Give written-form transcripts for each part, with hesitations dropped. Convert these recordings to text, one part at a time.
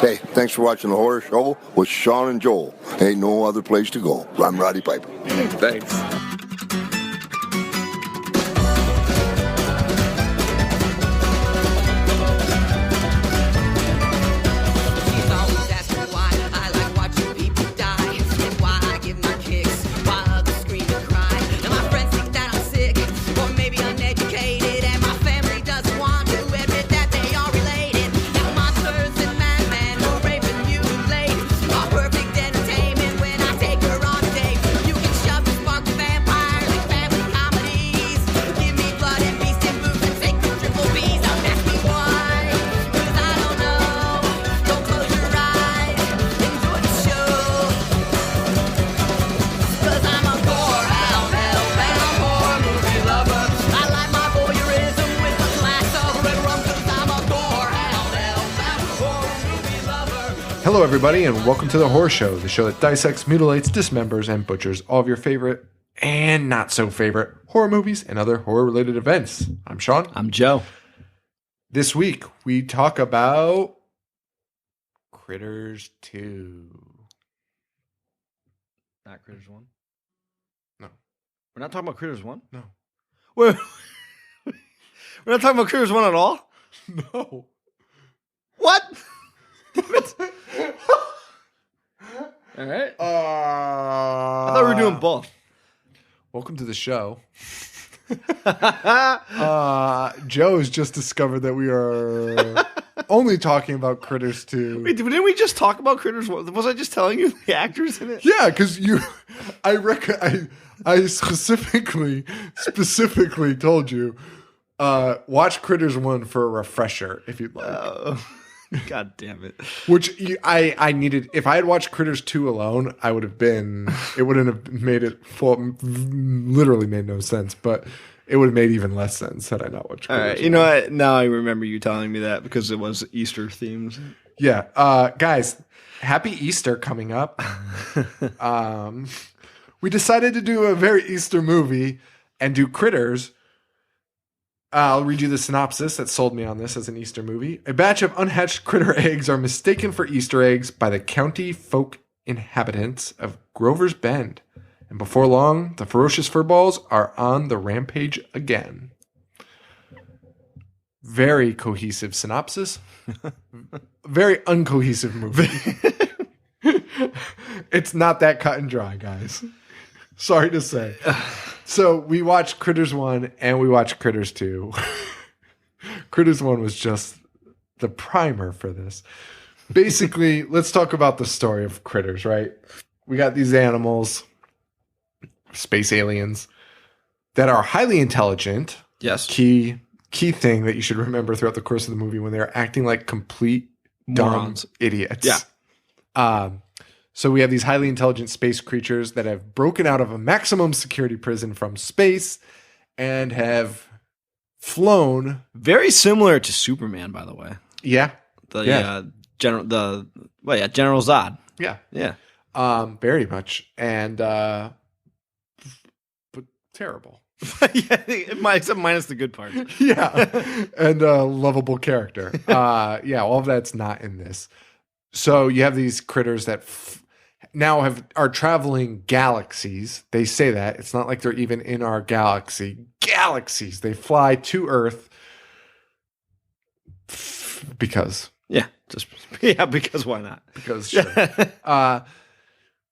Hey, thanks for watching The Horror Show with Sean and Joel. Ain't no other place to go. I'm Roddy Piper. Thanks. Hello, everybody, and welcome to The Horror Show, the show that dissects, mutilates, dismembers, and butchers all of your favorite and not so favorite horror movies and other horror-related events. I'm Sean. I'm Joe. This week, we talk about Critters 2. Not Critters 1? No. We're not talking about Critters 1? No. We're not talking about Critters 1 at all? No. What? All right. I thought we were doing both. Welcome to the show. Joe has just discovered that we are only talking about Critters 2. Wait, didn't we just talk about Critters 1? Was I just telling you the actors in it? Yeah, because I specifically told you watch Critters 1 for a refresher if you'd like. God damn it. Which I needed. If I had watched Critters 2 alone, it wouldn't have made it literally made no sense, but it would have made even less sense had I not watched Critters. All right, you know what? Now I remember you telling me that because it was Easter themed. Yeah. Guys, happy Easter coming up. We decided to do a very Easter movie and do Critters. I'll read you the synopsis that sold me on this as an Easter movie. A batch of unhatched critter eggs are mistaken for Easter eggs by the county folk inhabitants of Grover's Bend. And before long, the ferocious furballs are on the rampage again. Very cohesive synopsis. Very uncohesive movie. It's not that cut and dry, guys. Sorry to say. So we watched Critters 1 and we watched Critters 2. Critters 1 was just the primer for this. Basically, let's talk about the story of Critters, right? We got these animals, space aliens, that are highly intelligent. Yes. Key thing that you should remember throughout the course of the movie when they're acting like complete morons, dumb idiots. Yeah. So we have these highly intelligent space creatures that have broken out of a maximum security prison from space and have flown. Very similar to Superman, by the way. Yeah. General Zod. Yeah. Yeah. Very much. And but terrible. Yeah, minus the good parts. Yeah. And a lovable character. Yeah, all of that's not in this. So you have these critters that now are traveling galaxies. They say that. It's not like they're even in our galaxy. Galaxies. They fly to Earth because. Yeah. Because why not? Because sure.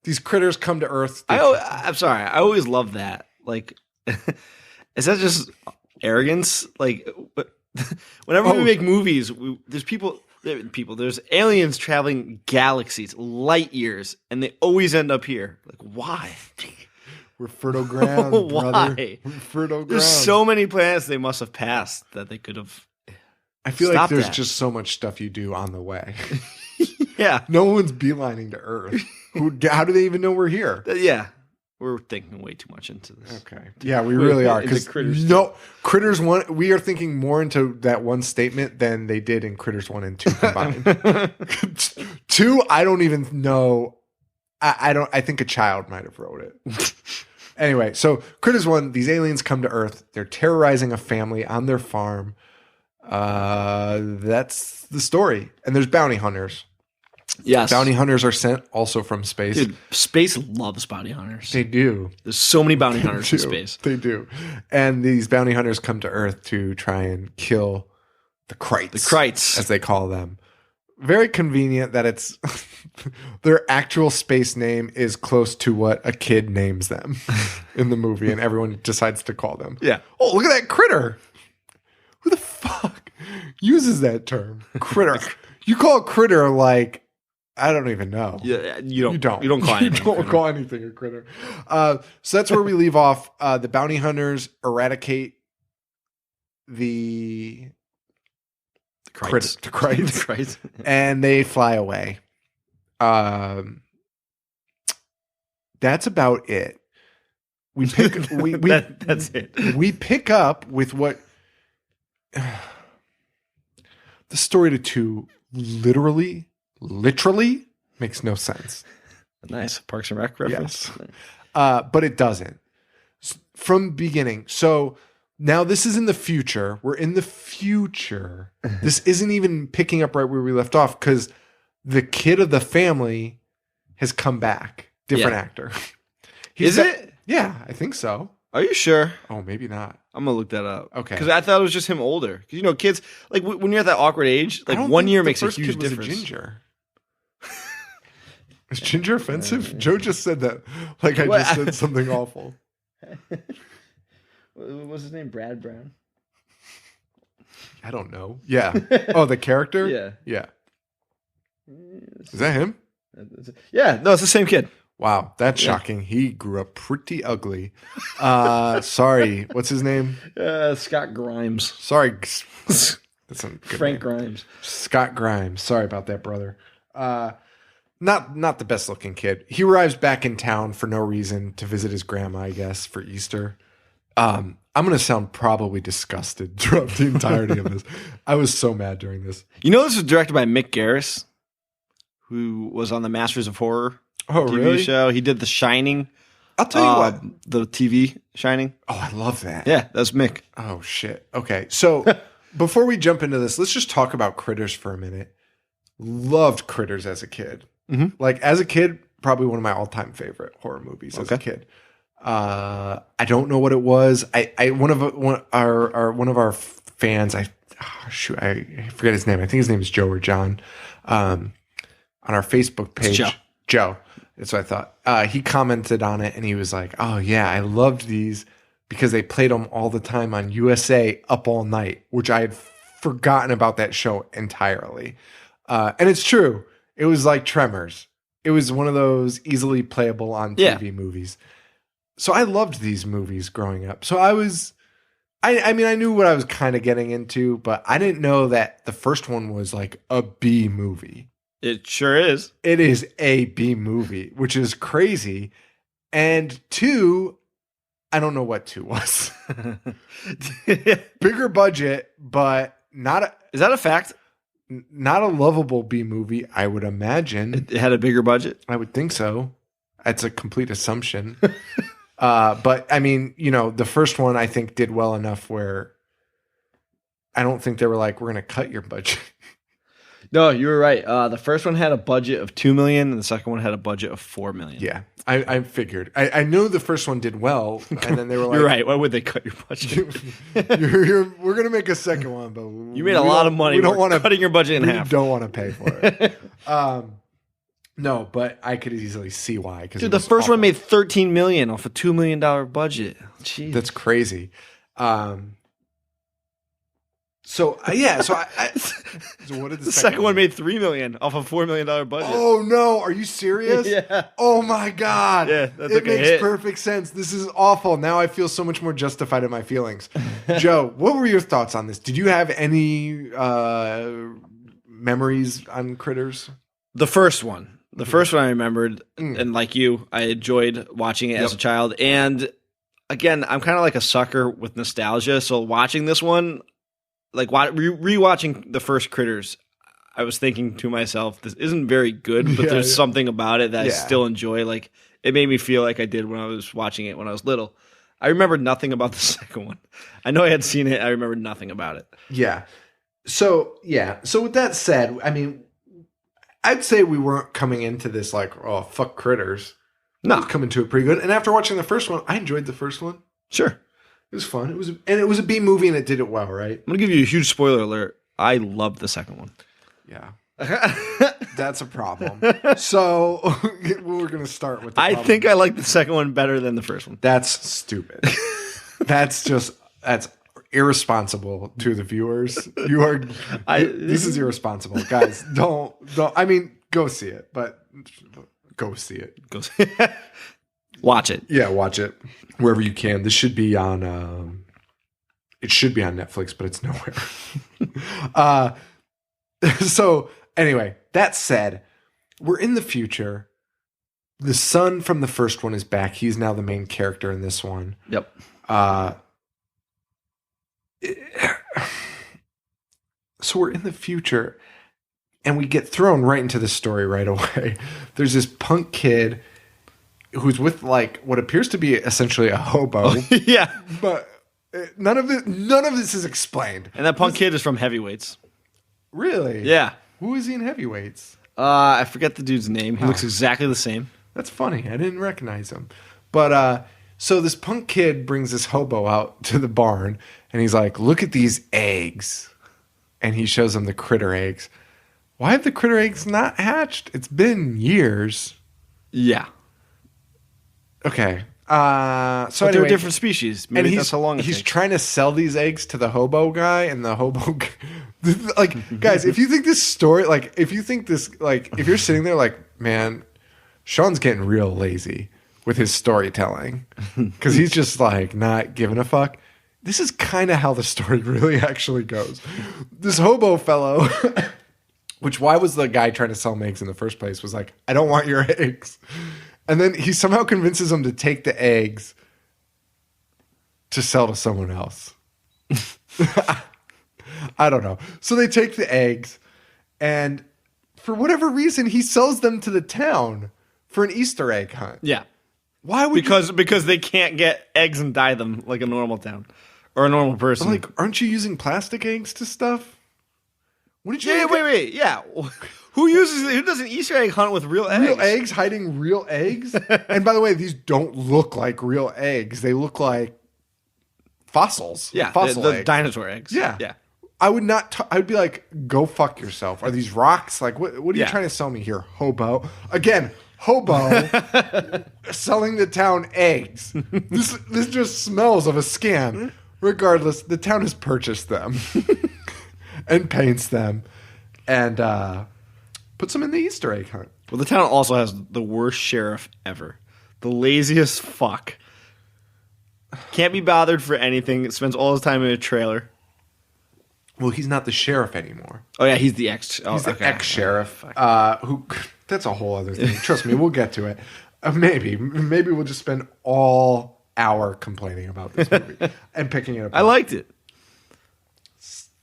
These critters come to Earth. I'm sorry. I always love that. Like, is that just arrogance? Like, whenever we make movies, there's aliens traveling galaxies, light years, and they always end up here. Like, why? We're fertile ground, why? brother. We're fertile ground. There's so many planets they must have passed that they could have. I feel like there's that. just so much stuff you do on the way. Yeah. No one's beelining to Earth. How do they even know we're here? Yeah. We're thinking way too much into this. Okay. Yeah, we really are. Because Critters 1, we are thinking more into that one statement than they did in Critters 1 and 2 combined. 2, I don't even know. I think a child might have wrote it. Anyway, so Critters 1, these aliens come to Earth. They're terrorizing a family on their farm. That's the story. And there's bounty hunters. Yes. Bounty hunters are sent also from space. Dude, space loves bounty hunters. They do. There's so many bounty hunters in space. They do. And these bounty hunters come to Earth to try and kill the Krites. The Krites. As they call them. Very convenient that it's their actual space name is close to what a kid names them in the movie, and everyone decides to call them. Yeah. Oh, look at that critter. Who the fuck uses that term? Critter. You call a critter like, I don't even know. Yeah, you don't call You anything. don't call anything a critter. So that's where we leave off. The bounty hunters eradicate the Krites. The Krites. The Krites. And they fly away. That's about it. We pick. That's it. We pick up with what the story to two literally makes no sense. Nice Parks and Rec reference. Yes. But it doesn't from beginning. So now this is in the future. We're in the future. This isn't even picking up right where we left off because the kid of the family has come back. Different actor. Is it? Yeah, I think so. Are you sure? Oh, maybe not. I'm gonna look that up. Okay. Because I thought it was just him older. Because kids like when you're at that awkward age, like 1 year makes a huge difference. Ginger. Is ginger offensive? Joe just said that like I just said something awful. What was his name? Brad Brown? I don't know. Yeah. Oh, the character? Yeah. Yeah. Is that him? Yeah. No, it's the same kid. Wow, that's shocking. He grew up pretty ugly. Sorry. What's his name? Scott Grimes. Sorry. That's a good Frank name. Grimes. Scott Grimes. Sorry about that, brother. Not the best looking kid. He arrives back in town for no reason to visit his grandma, I guess, for Easter. I'm going to sound probably disgusted throughout the entirety of this. I was so mad during this. This was directed by Mick Garris, who was on the Masters of Horror TV really? show. He did The Shining. I'll tell you what. The TV Shining. Oh, I love that. Yeah, that's Mick. Oh, shit. Okay, so before we jump into this, let's just talk about Critters for a minute. Loved Critters as a kid. Mm-hmm. Like, as a kid, probably one of my all-time favorite horror movies as a kid. I don't know what it was. One of our fans. I forget his name. I think his name is Joe or John. On our Facebook page, Joe. That's what I thought. He commented on it and he was like, "Oh yeah, I loved these because they played them all the time on USA Up All Night," which I had forgotten about that show entirely. And it's true. It was like Tremors. It was one of those easily playable on TV movies. So I loved these movies growing up. So I mean, I knew what I was kind of getting into, but I didn't know that the first one was like a B movie. It sure is. It is a B movie, which is crazy. And 2, I don't know what 2 was. Bigger budget, but not Is that a fact? Not a lovable B movie, I would imagine. It had a bigger budget? I would think so. That's a complete assumption. But I mean, the first one I think did well enough where I don't think they were like, we're going to cut your budget. No, you were right. The first one had a budget of $2 million, and the second one had a budget of $4 million. Yeah, I figured. I knew the first one did well, and then they were like, "You're right. Why would they cut your budget? We're gonna make a second one, but you made a lot of money. We don't want to cutting your budget in half. Don't want to pay for it." No, but I could easily see why. Dude, the first one made $13 million off a $2 million budget. Jeez, that's crazy. So what did the second one made $3 million off a $4 million budget? Oh no, are you serious? Yeah. Oh my god. Yeah, it makes perfect sense. This is awful. Now I feel so much more justified in my feelings. Joe, what were your thoughts on this? Did you have any memories on Critters? The first one. The first one I remembered, and like you, I enjoyed watching it as a child. And again, I'm kind of like a sucker with nostalgia. So watching this one, like rewatching the first Critters, I was thinking to myself, this isn't very good, but there's something about it that I still enjoy. Like, it made me feel like I did when I was watching it when I was little. I remember nothing about the second one. I know I had seen it. I remember nothing about it. Yeah. So with that said, I mean, I'd say we weren't coming into this like, oh, fuck Critters. No. I was coming to it pretty good. And after watching the first one, I enjoyed the first one. Sure. It was fun. It was a B movie and it did it well, right? I'm going to give you a huge spoiler alert. I loved the second one. Yeah. That's a problem. So we're going to start with the problem. I think I like the second one better than the first one. That's stupid. that's irresponsible to the viewers. This is irresponsible. Guys, don't I mean, go see it, but go see it. Watch it. Yeah, watch it wherever you can. This should be on it should be on Netflix, but it's nowhere. So anyway, that said, we're in the future. The son from the first one is back. He's now the main character in this one. Yep. So we're in the future and we get thrown right into the story right away. There's this punk kid who's with like what appears to be essentially a hobo. Yeah. But none of this is explained. And that punk kid is from Heavyweights. Really? Yeah. Who is he in Heavyweights? I forget the dude's name. He looks exactly the same. That's funny. I didn't recognize him. But so this punk kid brings this hobo out to the barn and he's like, look at these eggs. And he shows him the critter eggs. Why have the critter eggs not hatched? It's been years. Yeah. Okay. So but anyway, they're different species. Maybe that's how long it he's takes. trying to sell these eggs to the hobo guy, and the hobo like, guys, if you think this story, like, if you think this, like, if you're sitting there like, man, Sean's getting real lazy with his storytelling because he's just like not giving a fuck. This is kind of how the story really actually goes. This hobo fellow, which why was the guy trying to sell him eggs in the first place, was like, I don't want your eggs. And then he somehow convinces him to take the eggs to sell to someone else. I don't know. So they take the eggs, and for whatever reason, he sells them to the town for an Easter egg hunt. Yeah. Why would because they can't get eggs and dye them like a normal town or a normal person. Like, aren't you using plastic eggs to stuff? What did you? Wait. Yeah. Who does an Easter egg hunt with real eggs? Real eggs hiding real eggs? And by the way, these don't look like real eggs. They look like fossils. Yeah, fossil the eggs. dinosaur eggs. Yeah. Yeah. I would not. I would be like, go fuck yourself. Are these rocks? Like, what are you trying to sell me here, hobo? Again, hobo selling the town eggs. This just smells of a scam. Regardless, the town has purchased them and paints them and puts them in the Easter egg hunt. Well, the town also has the worst sheriff ever. The laziest fuck. Can't be bothered for anything. Spends all his time in a trailer. Well, he's not the sheriff anymore. Oh yeah, he's the ex. He's the ex-sheriff. Who? That's a whole other thing. Trust me, we'll get to it. Maybe we'll just spend all hour complaining about this movie and picking it up. I liked it.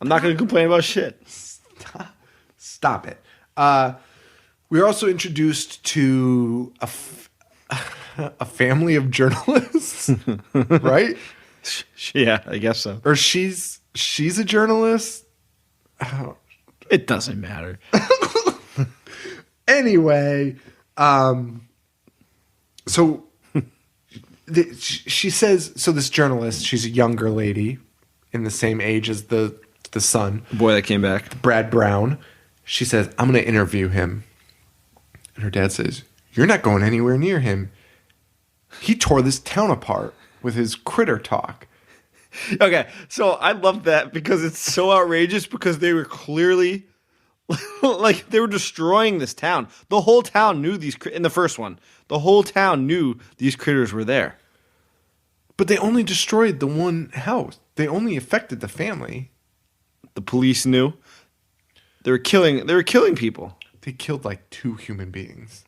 I'm not going to complain about shit. Stop it. We were also introduced to a family of journalists, right? Yeah, I guess so. Or she's a journalist. It doesn't matter. Anyway, so she says, so this journalist, she's a younger lady in the same age as the son. The boy that came back. Brad Brown. She says, I'm going to interview him. And her dad says, you're not going anywhere near him. He tore this town apart with his critter talk. Okay, so I love that because it's so outrageous because they were clearly like they were destroying this town. The whole town knew these in the first one. The whole town knew these critters were there. But they only destroyed the one house. They only affected the family. The police knew. They were killing people. They killed like 2 human beings.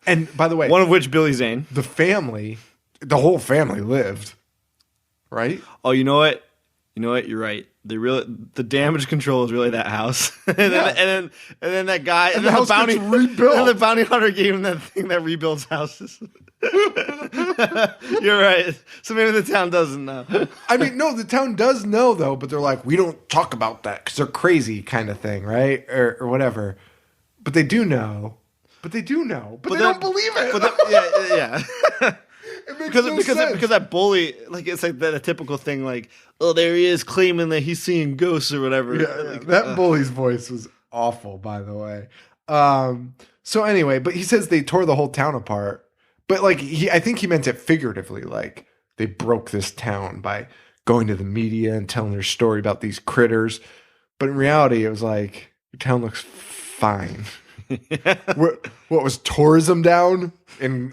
And by the way, one of which Billy Zane. The whole family lived. Right? Oh, you know what? You're right. The damage control is really that house. and then that guy and the house gets rebuilt. And the bounty hunter gave him that thing that rebuilds houses. You're right. So maybe the town doesn't know. I mean, no, the town does know though, but they're like, we don't talk about that because they're crazy kind of thing, right? Or whatever. But they do know. But they don't believe it. Yeah. It makes no sense. Because that bully, like, it's like that a typical thing, like, oh, there he is claiming that he's seeing ghosts or whatever. Yeah, like, that bully's voice was awful, by the way. So anyway, but he says they tore the whole town apart. But like I think he meant it figuratively, like they broke this town by going to the media and telling their story about these critters. But in reality, it was like your town looks fine. What was tourism down in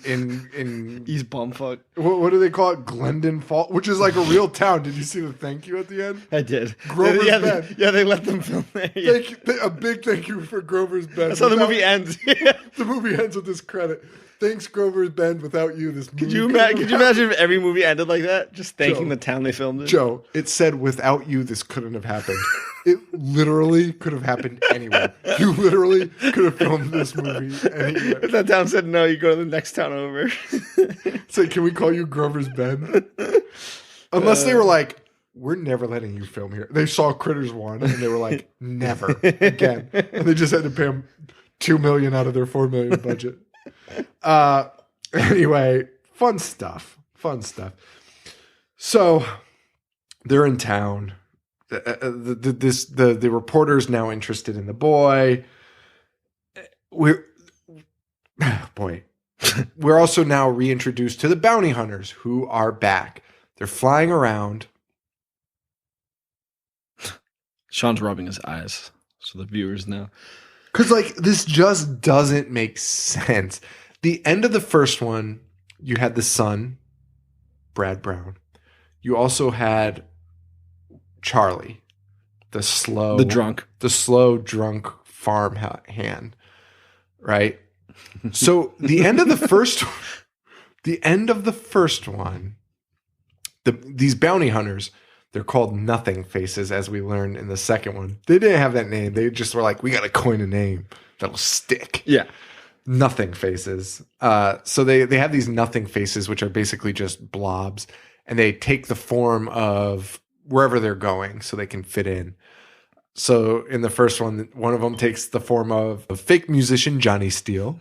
East Bumfuck? What do they call it? Glendon Fall, which is like a real town. Did you see the thank you at the end? I did. Grover's Bend. They let them film there. Yeah. A big thank you for Grover's Bend. That's how the movie ends. The movie ends with this credit. Thanks, Grover's Bend. Without you, this movie. Could you imagine if every movie ended like that? Just thanking the town they filmed in? Joe, it said, without you, this couldn't have happened. It literally could have happened anywhere. You literally could have filmed this movie anywhere. If that town said no, you go to the next town over. Say, can we call you Grover's Bend? Unless they were like, we're never letting you film here. They saw Critters 1 and they were like, never again. And they just had to pay them $2 million out of their $4 million budget. Anyway, fun stuff. So they're in town. The reporter's now interested in the boy. We're also now reintroduced to the bounty hunters who are back. They're flying around. Sean's rubbing his eyes so the viewers know. Because, like, this just doesn't make sense. The end of the first one, you had the son, Brad Brown. You also had Charlie, the slow drunk farm hand, right? So the end of the first one, these bounty hunters, they're called Nothing Faces, as we learned in the second one. They didn't have that name. They just were like, we got to coin a name that'll stick. Yeah. Nothing Faces. So they have these Nothing Faces, which are basically just blobs, and they take the form of wherever they're going so they can fit in. So in the first one of them takes the form of a fake musician, Johnny Steele,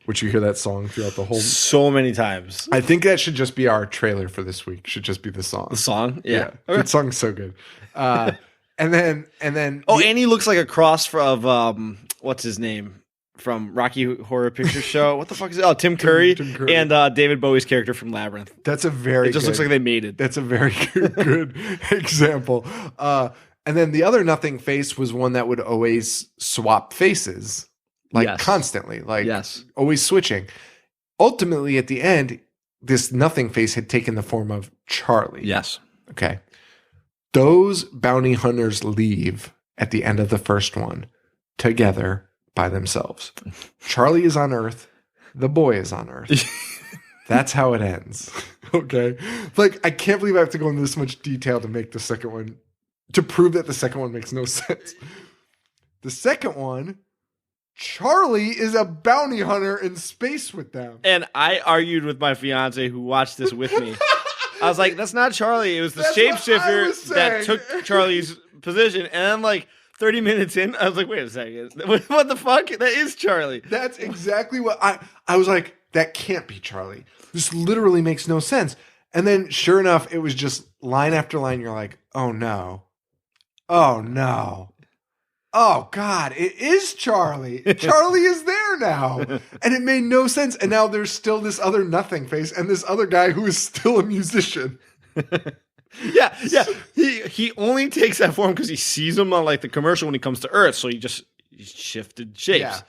which you hear that song throughout the whole. So many times. I think that should just be our trailer for this week. Should just be the song. The song? Yeah. Okay. That song's so good. And then. Oh, and he looks like a cross of what's his name from Rocky Horror Picture Show? What the fuck is it? Oh, Tim Curry, and David Bowie's character from Labyrinth. That's a very. It just looks like they made it. That's a very good example. And then the other Nothing Face was one that would always swap faces, like constantly, like always switching. Ultimately, at the end, this Nothing Face had taken the form of Charlie. Yes. Okay. Those bounty hunters leave at the end of the first one together by themselves. Charlie is on Earth. The boy is on Earth. That's how it ends. Okay. Like, I can't believe I have to go into this much detail to make the second one, to prove that the second one makes no sense. The second one, Charlie is a bounty hunter in space with them. And I argued with my fiance who watched this with me. I was like, that's not Charlie. It was the shapeshifter that took Charlie's position. And then, like, 30 minutes in, I was like, wait a second. What the fuck? That is Charlie. That's exactly what I was like, that can't be Charlie. This literally makes no sense. And then, sure enough, it was just line after line. You're like, oh, no. Oh, no. Oh, God, it is Charlie. Charlie is there now. And it made no sense. And now there's still this other Nothing Face and this other guy who is still a musician. Yeah. He only takes that form because he sees him on, like, the commercial when he comes to Earth. So he shifted shapes. Yeah.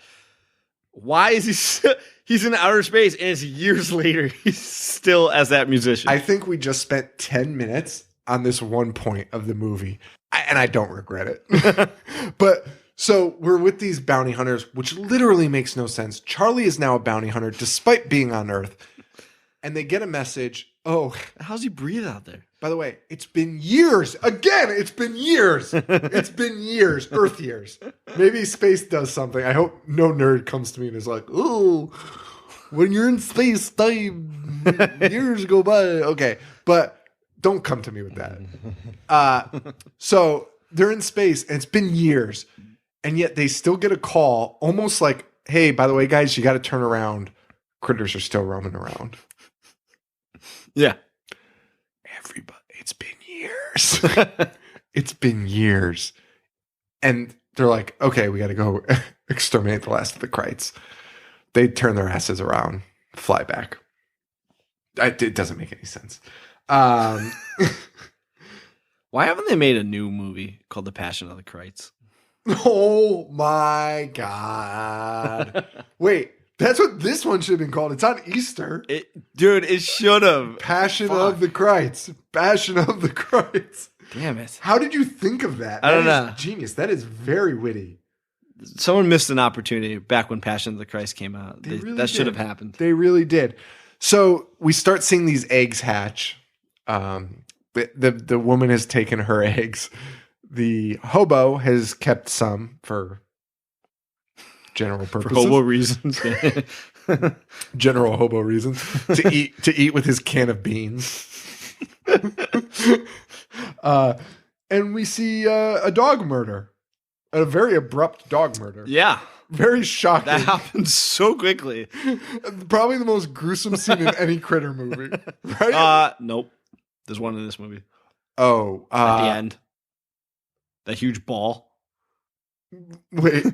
Why is he he's in outer space, and it's years later he's still as that musician? I think we just spent 10 minutes on this one point of the movie. And I don't regret it. But so we're with these bounty hunters, which literally makes no sense. Charlie is now a bounty hunter despite being on Earth. And they get a message. Oh, how's he breathe out there? By the way, it's been years. Again, it's been years. It's been years, Earth years. Maybe space does something. I hope no nerd comes to me and is like, ooh, when you're in space, time years go by. Okay, but don't come to me with that. So they're in space, and it's been years. And yet they still get a call, almost like, hey, by the way, guys, you got to turn around. Critters are still roaming around. Yeah. Everybody, it's been years. It's been years. And they're like, okay, we got to go exterminate the last of the Krites. They turn their asses around, fly back. It doesn't make any sense. Why haven't they made a new movie called The Passion of the Krites? Oh my God. Wait, that's what this one should have been called. It's on Easter. Dude, it should have. Passion of the Krites. Passion of the Krites. Damn it. How did you think of that? I don't know. That is genius. That is very witty. Someone missed an opportunity back when Passion of the Christ came out. That should have happened. They really did. So we start seeing these eggs hatch. The woman has taken her eggs. The hobo has kept some for general purposes. For hobo reasons. General hobo reasons. To eat with his can of beans. And we see a dog murder. A very abrupt dog murder. Yeah. Very shocking. That happened so quickly. Probably the most gruesome scene in any Critter movie. Right? Nope. There's one in this movie. Oh. At the end. That huge ball. Wait.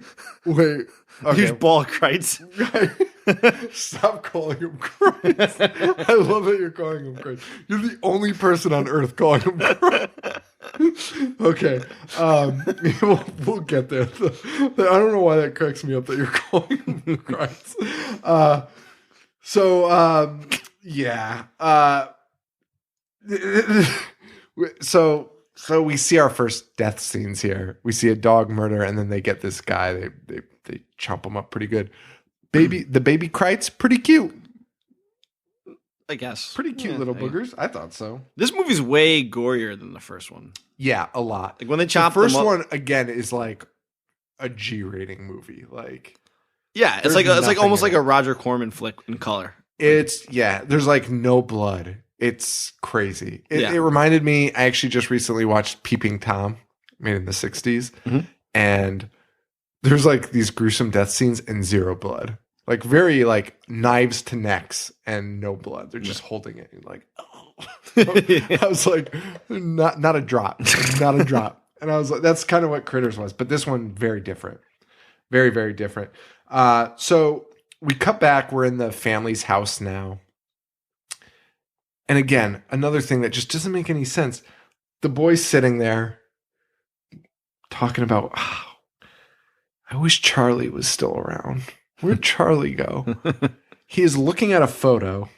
Okay. Huge ball of Krites. Stop calling him Christ. I love that you're calling him Christ. You're the only person on earth calling him Christ. Okay. We'll get there. I don't know why that cracks me up that you're calling him Christ. Yeah. So we see our first death scenes here. We see a dog murder, and then they get this guy. They chomp him up pretty good. The baby Krites, pretty cute. I guess. Pretty cute little boogers. I thought so. This movie's way gorier than the first one. Yeah, a lot. Like when they chop the first them up, one again is like a G rating movie. Like, yeah, it's like almost like a Roger Corman flick in color. There's like no blood. It's crazy. It reminded me. I actually just recently watched Peeping Tom, made in the '60s, and there's like these gruesome death scenes and zero blood. Like very like knives to necks and no blood. They're just holding it and like, oh. I was like, not a drop, not a drop. And I was like, that's kind of what Critters was, but this one very different, very very different. So we cut back. We're in the family's house now, and again, another thing that just doesn't make any sense. The boy's sitting there talking about, I wish Charlie was still around. Where'd Charlie go? He is looking at a photo.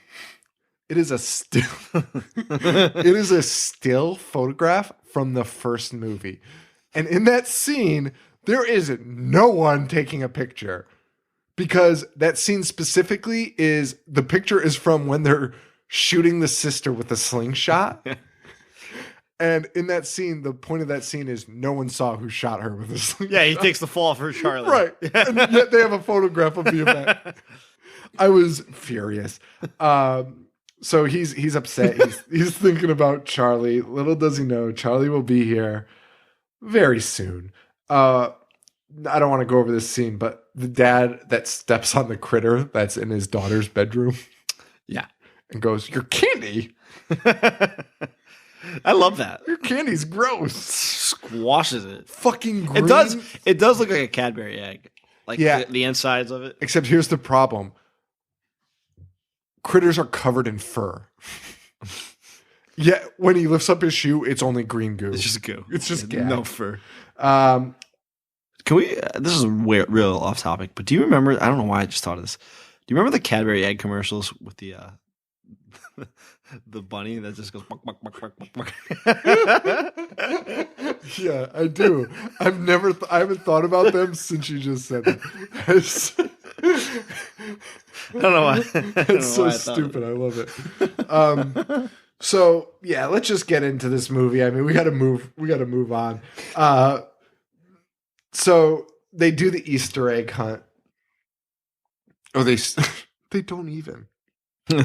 It is a still. It is a still photograph from the first movie. And in that scene, there is no one taking a picture. Because that scene specifically is, the picture is from when they're shooting the sister with a slingshot. And in that scene, the point of that scene is no one saw who shot her with a slingshot. Yeah, he takes the fall for Charlie. Right. And yet they have a photograph of the event. I was furious. So he's upset. He's thinking about Charlie. Little does he know, Charlie will be here very soon. I don't want to go over this scene, but the dad that steps on the critter that's in his daughter's bedroom. Yeah. And goes, "Your candy." I love that. Your candy's gross. Squashes it. Fucking green. It does look like a Cadbury egg. Like the insides of it. Except here's the problem. Critters are covered in fur. Yet when he lifts up his shoe, it's only green goo. It's just goo. It's just no fur. Can we? This is real off topic, but do you remember? I don't know why I just thought of this. Do you remember the Cadbury egg commercials with the the bunny that just goes buck, buck, buck, buck, buck, buck. Yeah, I do. I haven't thought about them since you just said that. I don't know why. It's so stupid. I love it. So yeah, let's just get into this movie. I mean, we got to move on. So they do the Easter egg hunt. Oh, they don't even. No.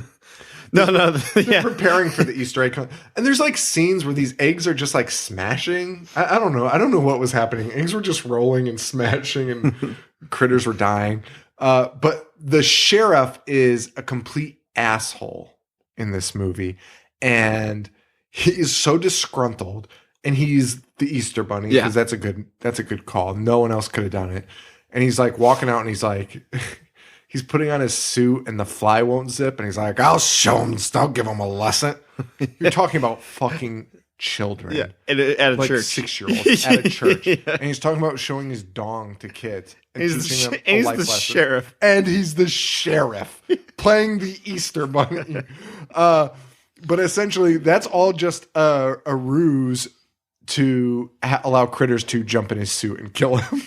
They're preparing for the Easter egg hunt. And there's like scenes where these eggs are just like smashing. I don't know. I don't know what was happening. Eggs were just rolling and smashing and critters were dying. But the sheriff is a complete asshole in this movie. And he is so disgruntled. And he's the Easter Bunny because that's a good call. No one else could have done it. And he's like walking out and he's like... He's putting on his suit and the fly won't zip. And he's like, I'll show him. I'll give him a lesson. You're talking about fucking children. Yeah, at a like church. 6-year-olds at a church. And he's talking about showing his dong to kids. And he's teaching them he's a life the lesson. sheriff. And he's the sheriff playing the Easter Bunny. But essentially, that's all just a ruse to allow critters to jump in his suit and kill him.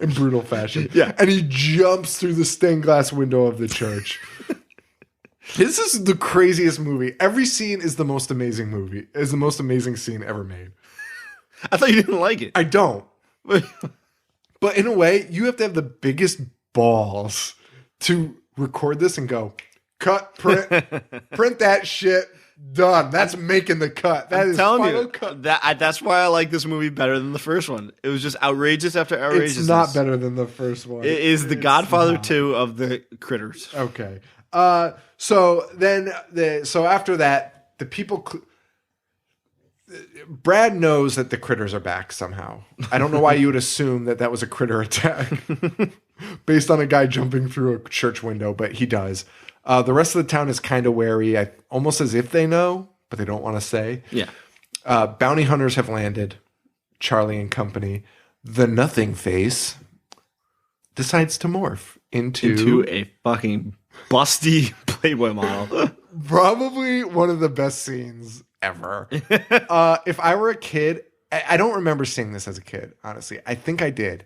In brutal fashion. Yeah. And he jumps through the stained glass window of the church. This is the craziest movie. Every scene is the most amazing scene ever made. I thought you didn't like it. I don't. But in a way, you have to have the biggest balls to record this and go, cut, print that shit. Done. That's making the cut. That I'm is telling final you, cut. that's why I like this movie better than the first one. It was just outrageous after outrageous. It's not better than the first one. It is the Godfather 2 of the critters. Okay. So after that, the people. Brad knows that the critters are back somehow. I don't know why you would assume that was a critter attack based on a guy jumping through a church window, but he does. The rest of the town is kind of wary, almost as if they know, but they don't want to say. Yeah. Bounty hunters have landed. Charlie and company. The Nothing Face decides to morph into a fucking busty Playboy model. Probably one of the best scenes ever. If I were a kid, I don't remember seeing this as a kid, honestly. I think I did.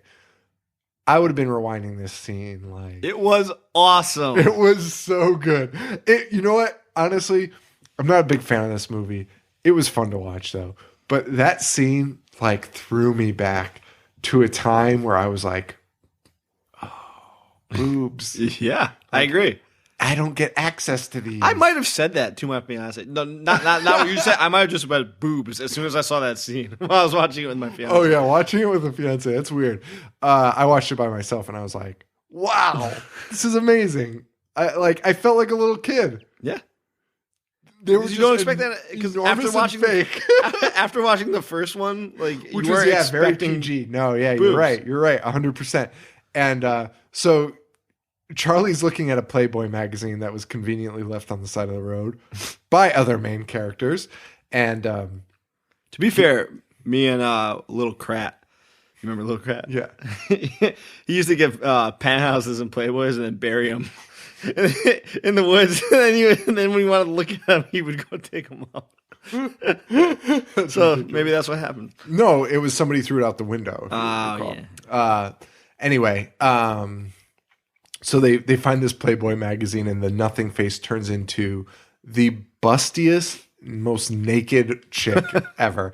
I would have been rewinding this scene like... It was awesome. It was so good. You know what? Honestly, I'm not a big fan of this movie. It was fun to watch, though. But that scene, like, threw me back to a time where I was like, oh, boobs. Yeah, I agree. I don't get access to these. I might have said that to my fiance. No, not what you said. I might have just about boobs as soon as I saw that scene while I was watching it with my fiance. Oh yeah, watching it with a fiance. That's weird. I watched it by myself and I was like, wow, this is amazing. I felt like a little kid. Yeah. You don't expect that because after watching fake. after watching the first one, like which you was were expecting very PG. No, yeah, boobs. You're right, 100%. And so Charlie's looking at a Playboy magazine that was conveniently left on the side of the road by other main characters. And to be fair, me and Little Krat, you remember Little Krat? Yeah. He used to get penthouses and Playboys and then bury them in the woods. And then when he wanted to look at them, he would go take them off. So maybe that's what happened. No, it was somebody threw it out the window. Oh, yeah. Anyway, so they find this Playboy magazine, and the Nothing Face turns into the bustiest, most naked chick ever,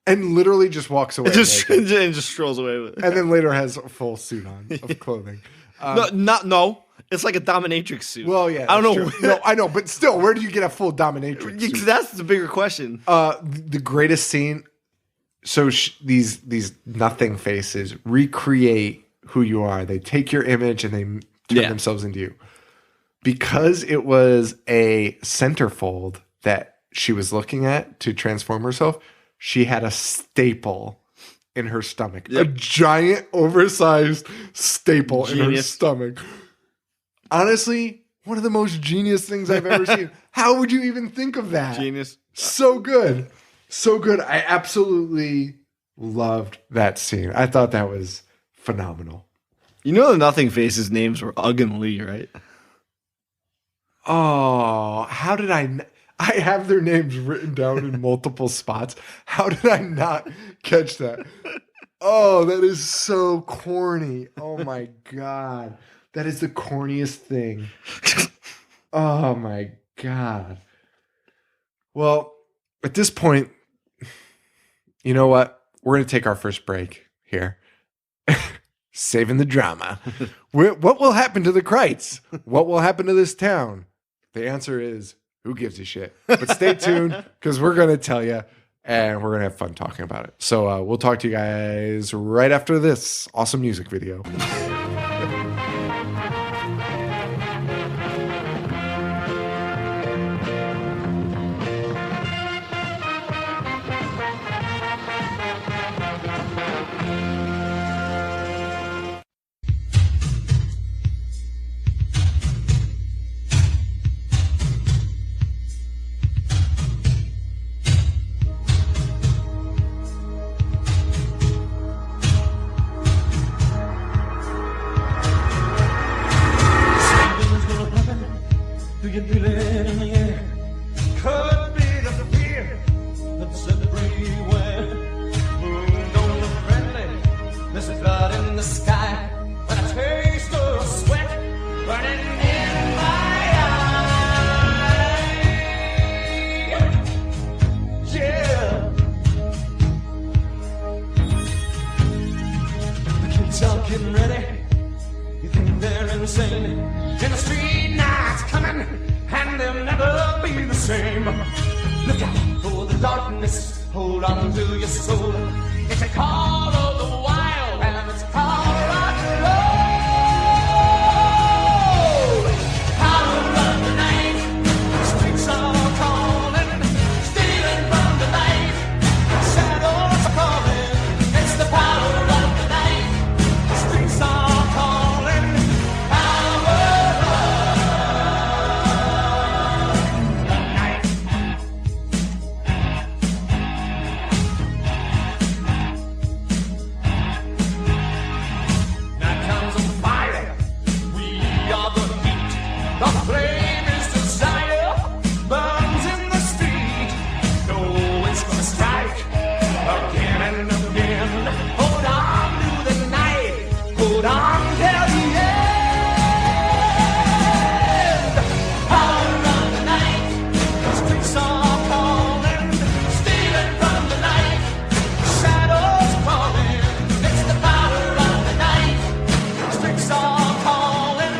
and literally just walks away. And just strolls away with it. And then later has a full suit on of clothing. No. It's like a dominatrix suit. Well, yeah, I don't know. No, I know, but still, where do you get a full dominatrix suit? Because that's the bigger question. The greatest scene. So these Nothing Faces recreate who you are. They take your image and they turn themselves into you. Because it was a centerfold that she was looking at to transform herself, she had a staple in her stomach. Yep. A giant, oversized staple in her stomach. Honestly, one of the most genius things I've ever seen. How would you even think of that? Genius. So good. So good. I absolutely loved that scene. I thought that was phenomenal. You know the Nothing Faces' names were Ugg and Lee, right? Oh, how did I have their names written down in multiple spots. How did I not catch that? Oh, that is so corny. Oh my God. That is the corniest thing. Oh my God. Well, at this point, you know what? We're going to take our first break here. Saving the drama. What will happen to the Krites? What will happen to this town? The answer is, who gives a shit? But stay tuned because we're going to tell you and we're going to have fun talking about it. So we'll talk to you guys right after this awesome music video. Getting ready, you think they're insane. In the street night's coming, and they'll never be the same. Look out for the darkness, hold on to your soul. It's a call of the wild, and it's called rock and roll. Power of the night, the streets are calling, stealing from the light, shadows are calling. It's the power of the night. Streets are calling, power of the night. Now comes on fire, we are the heat. The flame is desire, burns in the street. No, it's gonna strike again and again. Hold on to the night. Hold on till the end. Power of the night. The streets are calling, stealing from the light. Shadows calling. It's the power of the night. The streets are calling.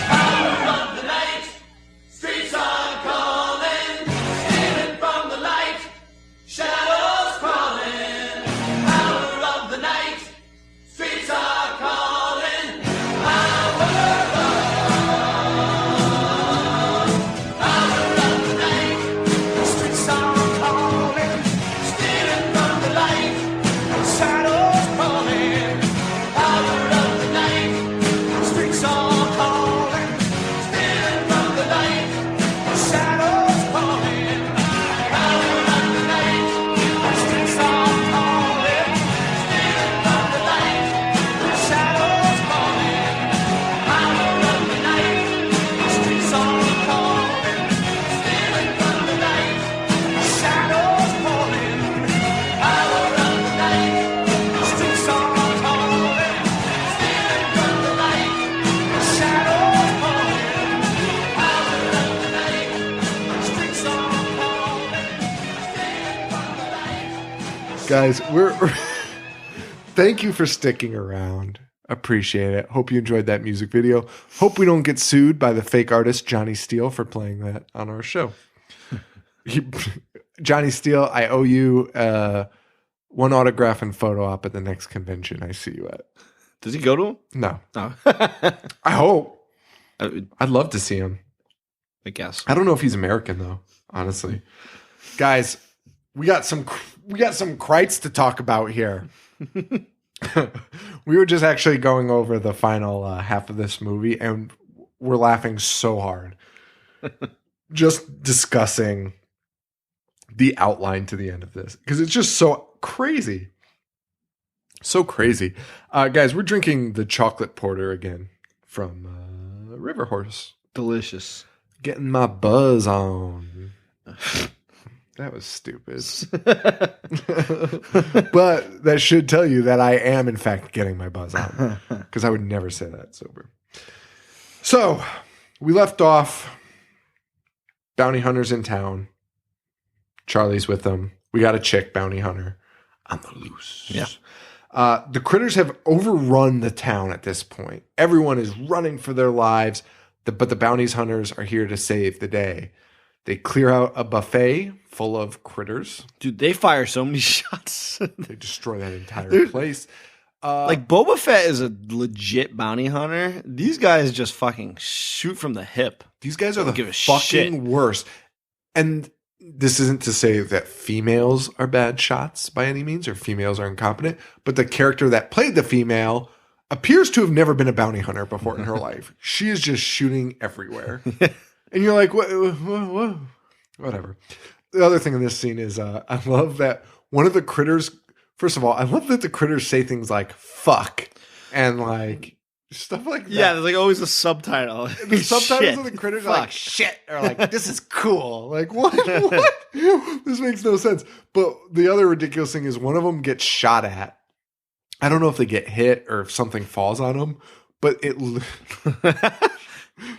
Power of the night. Streets are calling, stealing from the light. Shadows crawling. Power of the night. Streets are calling. Power of the night. Streets are calling, stealing from the light. Shadows crawling. Power of the night. Streets are calling, stealing from the light. Shadows calling. Power of the night. Streets are calling, stealing from the light. Shadows calling. Power of the night. Streets are calling, stealing from the light. Shadows calling. Power of the night. Streets are calling, stealing from the light. Shadows calling. Power of the night. Streets are calling, stealing from the light. Guys, we're thank you for sticking around. Appreciate it. Hope you enjoyed that music video. Hope we don't get sued by the fake artist Johnny Steele for playing that on our show. Johnny Steele, I owe you one autograph and photo op at the next convention I see you at. Does he go to him? No. No. I hope. I I'd love to see him. guess. I don't know if he's American though, honestly. Guys, we got some Krites to talk about here. We were just actually going over the final half of this movie, and we're laughing so hard. just discussing the outline to the end of this because it's just so crazy. So crazy. Guys, we're drinking the chocolate porter again from River Horse. Delicious. Getting my buzz on. That was stupid. But that should tell you that I am, in fact, getting my buzz on. Because I would never say that sober. So, we left off. Bounty hunters in town. Charlie's with them. We got a chick bounty hunter on the loose. Yeah. The critters have overrun the town at this point. Everyone is running for their lives, but the bounty hunters are here to save the day. They clear out a buffet full of critters. Dude, they fire so many shots. They destroy that entire place. Like, Boba Fett is a legit bounty hunter. These guys just fucking shoot from the hip. These guys are the give a fucking shit. worst. And this isn't to say that females are bad shots by any means or females are incompetent, but the character that played the female appears to have never been a bounty hunter before in her life. She is just shooting everywhere. And you're like, what? Whatever. The other thing in this scene is I love that one of the critters, first of all, I love that the critters say things like fuck and like stuff like that. Yeah, there's like always a subtitle. The subtitles Shit. of the critters are Fuck. like shit or like this is cool. Like what? This makes no sense. But the other ridiculous thing is one of them gets shot at. I don't know if they get hit or if something falls on them, but it.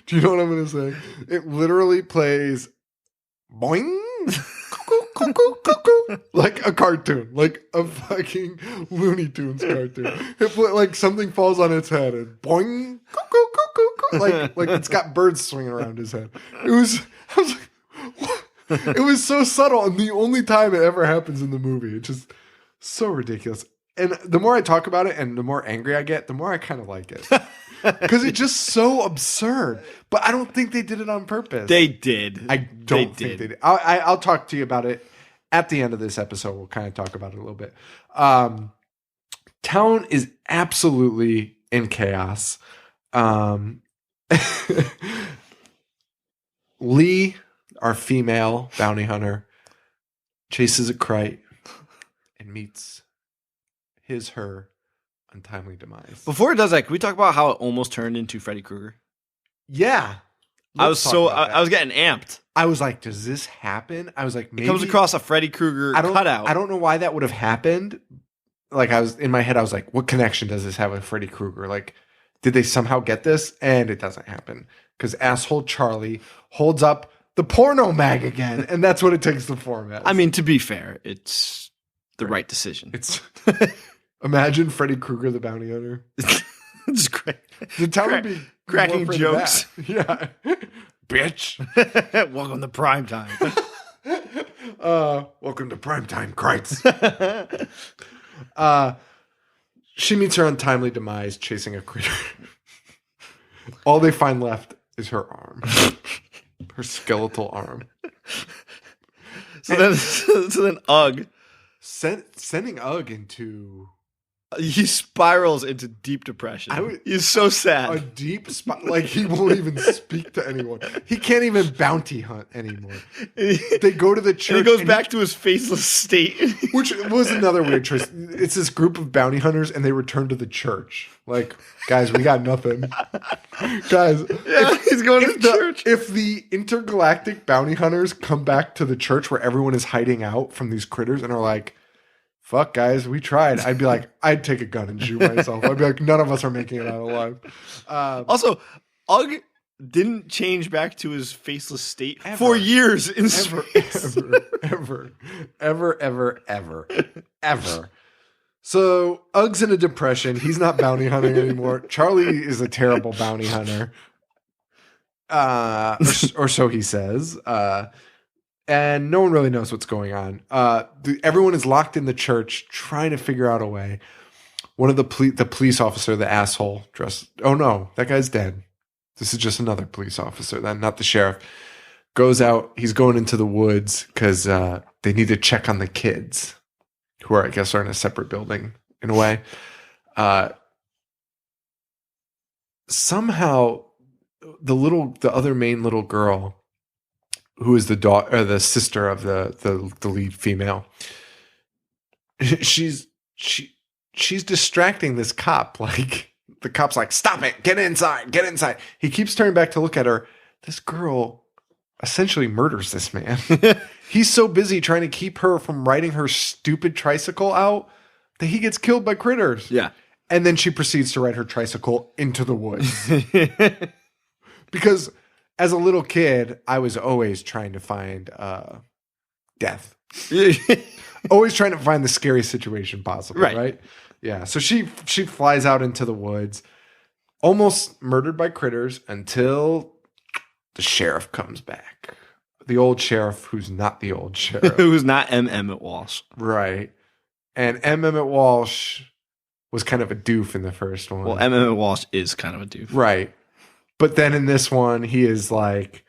Do you know what I'm going to say? It literally plays boing, cuckoo, cuckoo, cuckoo, like a cartoon, like a fucking Looney Tunes cartoon. Like something falls on its head and boing, cuckoo, cuckoo, cuckoo, like it's got birds swinging around his head. I was like, what? It was so subtle, and the only time it ever happens in the movie. It's just so ridiculous. And the more I talk about it and the more angry I get, the more I kind of like it. Because it's just so absurd. But I don't think they did it on purpose. They did. I don't think they did. I'll talk to you about it at the end of this episode. We'll kind of talk about it a little bit. Town is absolutely in chaos. Lee, our female bounty hunter, chases a Krite and meets her untimely demise. Before it does that, can we talk about how it almost turned into Freddy Krueger? Yeah. I was getting amped. I was like, does this happen? I was like, maybe It comes across a Freddy Krueger cutout. I don't know why that would have happened. Like I was in my head, I was like, what connection does this have with Freddy Krueger? Like, did they somehow get this? And it doesn't happen. Because asshole Charlie holds up the porno mag again, and that's what it takes to format. I mean, to be fair, it's the right decision. It's imagine Freddy Krueger the bounty hunter. It's great. The town would be cracking more afraid jokes. of that. Yeah. Bitch. Welcome to prime time. Welcome to primetime, Krites. She meets her untimely demise chasing a critter. All they find left is her arm. Her skeletal arm. So then Ugg, Sending Ugg into he spirals into deep depression. He's so a sad. deep spot. Like he won't even speak to anyone. He can't even bounty hunt anymore. They go to the church. And he goes back to his faceless state. Which was another weird choice. It's this group of bounty hunters, and they return to the church. Like, guys, we got nothing. Guys, He's going to the church. If the intergalactic bounty hunters come back to the church where everyone is hiding out from these critters and are like, fuck, guys, we tried. I'd be like, I'd take a gun and shoot myself. I'd be like, none of us are making it out alive. Also, Ugg didn't change back to his faceless state Ever. for years in space. Ever. So Ugg's in a depression. He's not bounty hunting anymore. Charlie is a terrible bounty hunter. Or so he says. And no one really knows what's going on. Everyone is locked in the church trying to figure out a way. One of the police officer, the asshole dressed. Oh no, that guy's dead. This is just another police officer then, not the sheriff. Goes out. He's going into the woods because they need to check on the kids, who are, I guess, are in a separate building in a way. Somehow, the other main little girl who is the daughter or the sister of the lead female. She's distracting this cop. Like the cop's like, "Stop it! Get inside! Get inside!" He keeps turning back to look at her. This girl essentially murders this man. He's so busy trying to keep her from riding her stupid tricycle out that he gets killed by critters. Yeah. And then she proceeds to ride her tricycle into the woods. Because as a little kid, I was always trying to find death. Always trying to find the scariest situation possible, right? Yeah. So she flies out into the woods, almost murdered by critters until the sheriff comes back. The old sheriff who's not the old sheriff. Who's not M. Emmett Walsh. Right. And M. Emmett Walsh was kind of a doof in the first one. Well, M. Emmett Walsh is kind of a doof. Right. But then in this one, he is like,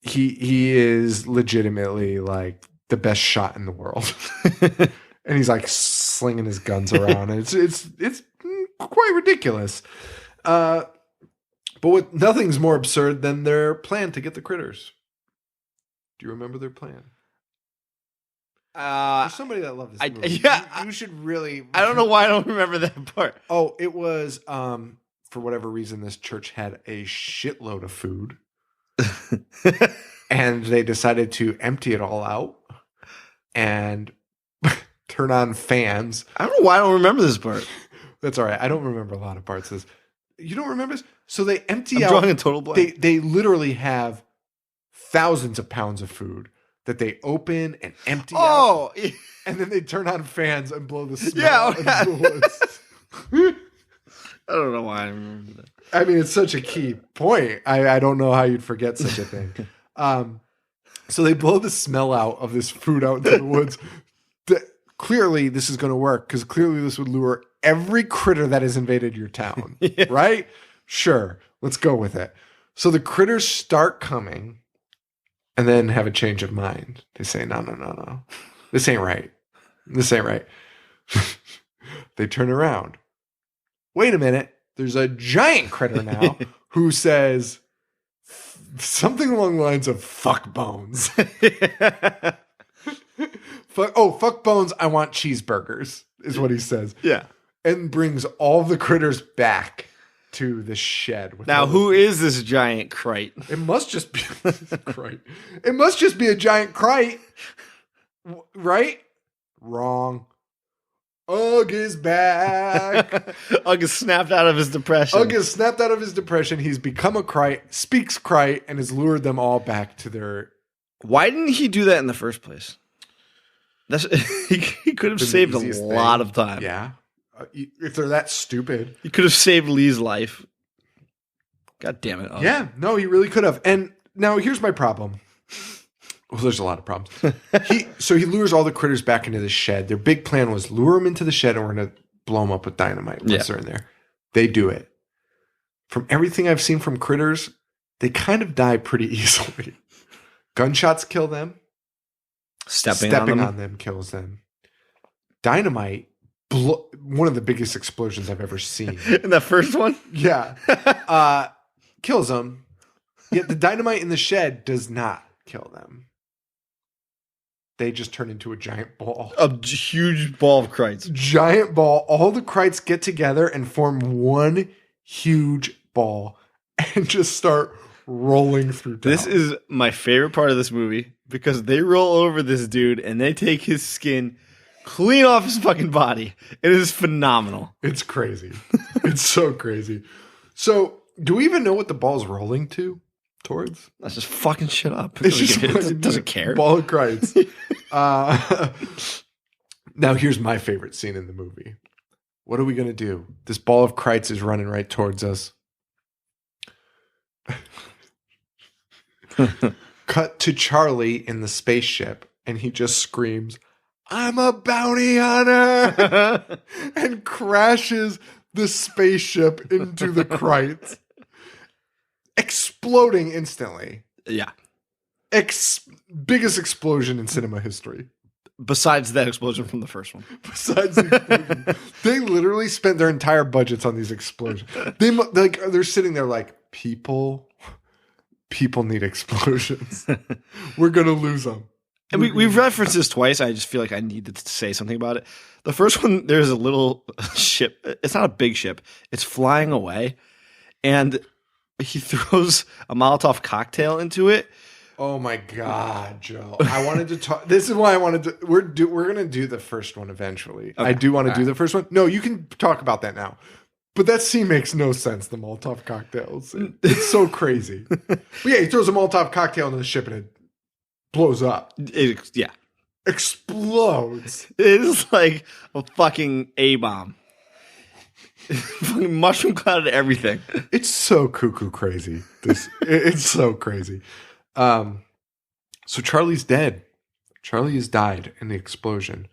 he is legitimately like the best shot in the world. And he's like slinging his guns around. It's quite ridiculous. But nothing's more absurd than their plan to get the critters. Do you remember their plan? There's somebody that loves this movie. You should really. I don't know why I don't remember that part. Oh, it was for whatever reason this church had a shitload of food, and they decided to empty it all out and turn on fans. I don't know why I don't remember this part. That's all right. I don't remember a lot of parts of this. You don't remember this? So they empty I'm out. drawing a total blank. They literally have thousands of pounds of food that they open and empty out. And then they turn on fans and blow the smell into the woods. I don't know why I remember that. I mean, it's such a key point. I don't know how you'd forget such a thing. So they blow the smell out of this food out into the woods. Clearly, this is going to work because clearly this would lure every critter that has invaded your town, right? Sure, let's go with it. So the critters start coming and then have a change of mind. They say, no. This ain't right. This ain't right. They turn around. Wait a minute. There's a giant critter now who says something along the lines of fuck bones. Fuck bones. I want cheeseburgers is what he says. Yeah. And brings all the critters back to the shed. Now, who is this giant Krite? It must just be Krite. It must just be a giant Krite. Right? Wrong. Ugg is back. Ugg is snapped out of his depression. Ugg is snapped out of his depression. He's become a Krite, speaks Krite, and has lured them all back to their... Why didn't he do that in the first place? He could have saved a lot of time. Yeah. If they're that stupid. He could have saved Lee's life. God damn it. Ugg. Yeah. No, he really could have. And now here's my problem. Well, there's a lot of problems. He lures all the critters back into the shed. Their big plan was lure them into the shed and we're going to blow them up with dynamite once they're in there. They do it. From everything I've seen from critters, they kind of die pretty easily. Gunshots kill them. Stepping on them kills them. Dynamite, one of the biggest explosions I've ever seen. In that first one? Yeah. Kills them. Yet the dynamite in the shed does not kill them. They just turn into a giant ball. A huge ball of Krites. Giant ball. All the Krites get together and form one huge ball and just start rolling through town. This is my favorite part of this movie because they roll over this dude and they take his skin clean off his fucking body. It is phenomenal. It's crazy. It's so crazy. So, do we even know what the ball's rolling towards? That's just fucking shit up. It doesn't care. Ball of Krites. Now, here's my favorite scene in the movie. What are we going to do? This ball of Krites is running right towards us. Cut to Charlie in the spaceship, and he just screams, "I'm a bounty hunter!" and crashes the spaceship into the Krites, exploding instantly. Yeah. Biggest explosion in cinema history. Besides that explosion from the first one. Besides the explosion. They literally spent their entire budgets on these explosions. They're sitting there like, people people need explosions. We're going to lose them. And we've referenced this twice. I just feel like I need to say something about it. The first one, there's a little ship. It's not a big ship. It's flying away. And he throws a Molotov cocktail into it. Oh my God, Joe! I wanted to talk. This is why I wanted to. We're gonna do the first one eventually. Okay. I do want to do the first one. No, you can talk about that now. But that scene makes no sense. The Molotov cocktails. It's so crazy. But yeah, he throws a Molotov cocktail into the ship and it blows up. Yeah, explodes. It is like a fucking A-bomb. Fucking mushroom cloud and everything. It's so cuckoo crazy. It's so crazy. So Charlie's dead. Charlie has died in the explosion,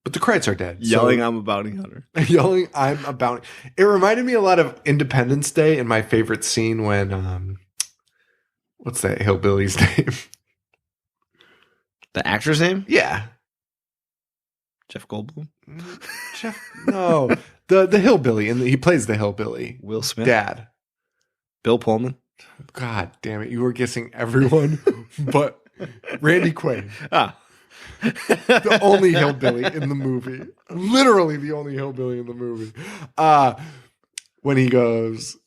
but the Krites are dead. Yelling, "I'm a bounty hunter." Yelling, "I'm a bounty." It reminded me a lot of Independence Day and my favorite scene when what's that hillbilly's name? The actor's name? Yeah, Jeff Goldblum. Jeff? No, the hillbilly, and he plays the hillbilly. Will Smith. Dad. Bill Pullman. God damn it! You were guessing everyone, but Randy Quaid. The only hillbilly in the movie. Literally the only hillbilly in the movie. When he goes,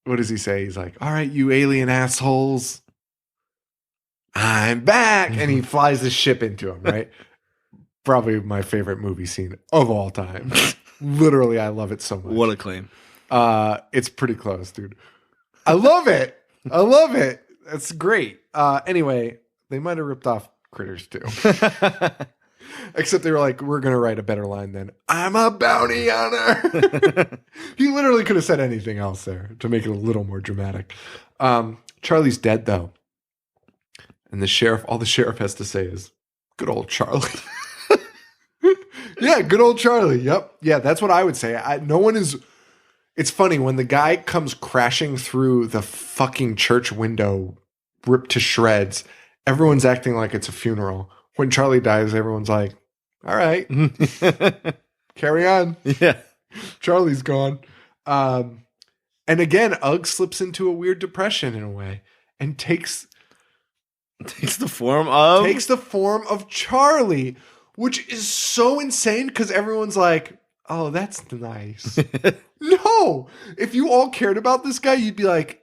what does he say? He's like, "All right, you alien assholes, I'm back." And he flies the ship into him, right? Probably my favorite movie scene of all time. Literally, I love it so much. What a claim. It's pretty close, dude. I love it. I love it. That's great. Anyway, they might have ripped off Critters too. Except they were like, "We're going to write a better line than I'm a bounty hunter." He literally could have said anything else there to make it a little more dramatic. Charlie's dead though. And all the sheriff has to say is, "Good old Charlie." Yeah, good old Charlie. Yep. Yeah, that's what I would say. It's funny when the guy comes crashing through the fucking church window, ripped to shreds. Everyone's acting like it's a funeral. When Charlie dies, everyone's like, "All right, carry on." Yeah. Charlie's gone. And again, Ugg slips into a weird depression in a way and takes the form of Charlie, which is so insane because everyone's like, "Oh, that's nice." No, if you all cared about this guy, you'd be like,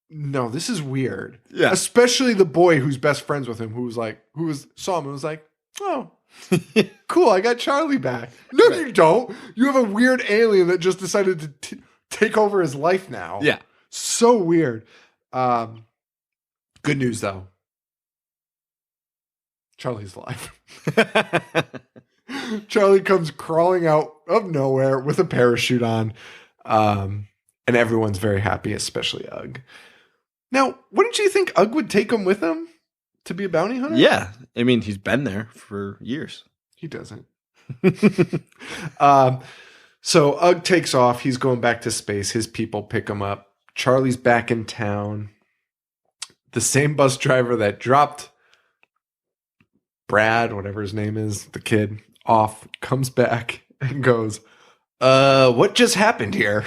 "No, this is weird." Yeah. Especially the boy who's best friends with him, who saw him and was like, "Oh, cool, I got Charlie back." No, right. You don't. You have a weird alien that just decided to take over his life now. Yeah. So weird. Good news though. Charlie's alive. Charlie comes crawling out of nowhere with a parachute on. And everyone's very happy, especially Ugg. Now, wouldn't you think Ugg would take him with him to be a bounty hunter? Yeah. I mean, he's been there for years. He doesn't. So Ugg takes off. He's going back to space. His people pick him up. Charlie's back in town. The same bus driver that dropped Brad, whatever his name is, the kid, off, comes back and goes, "What just happened here?"